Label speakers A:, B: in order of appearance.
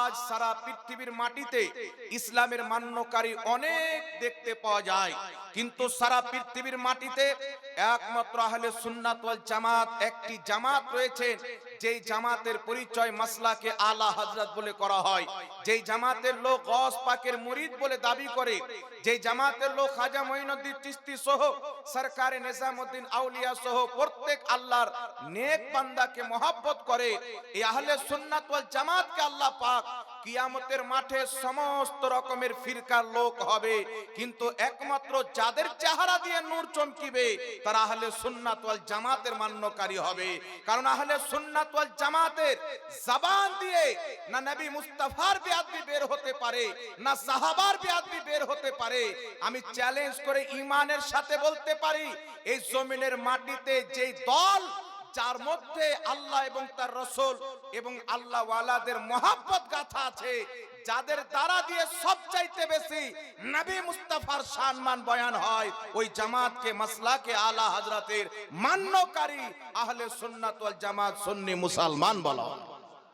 A: আজ সারা পৃথিবীর মাটিতে ইসলামের মান্যকারী অনেক দেখতে পাওয়া যায়, কিন্তু সারা পৃথিবীর মাটিতে একমাত্র আহলে সুন্নাত ওয়াল জামাত একটি জামাত রয়েছে, যেই জামাতের পরিচয় মাসলাকে আলা হযরত বলে করা হয়, যেই জামাতের লোক গওস পাকের মুরিদ বলে দাবি করে, যেই জামাতের লোক খাজা মঈনুদ্দিন চিশতি সহ সরকারে নিজামউদ্দিন আউলিয়া সহ প্রত্যেক আল্লাহর নেক বান্দাকে মহব্বত করে, এই আহলে সুন্নাত ওয়াল জামাতকে আল্লাহ পাক কিয়ামতের মাঠে সমস্ত রকমের ফিরকার লোক হবে, কিন্তু একমাত্র যাদের চেহারা দিয়ে নূর চমকিবে তারা আহলে সুন্নাত ওয়াল জামাতের মান্যকারী হবে। কারণ আহলে সুন্নাত ওয়াল জামাতের জবান দিয়ে না নবী মুস্তাফার বেয়াদবি বের হতে পারে, না সাহাবার বেয়াদবি বের হতে পারে। আমি চ্যালেঞ্জ করে ঈমানের সাথে বলতে পারি, এই জমিনের মাটিতে যেই দল যার মধ্যে আল্লাহ এবং তার রাসূল এবং আল্লাহ ওয়ালাদের মহব্বত গাথা আছে, যাদের দ্বারা দিয়ে সবচাইতে বেশি নবী মুস্তাফার সম্মান বয়ান হয়, ওই জামাতকে মাসলাকে আলা হযরতের মান্যকারী আহলে সুন্নাত ওয়াল জামাত সুন্নি মুসলমান বলা হয়।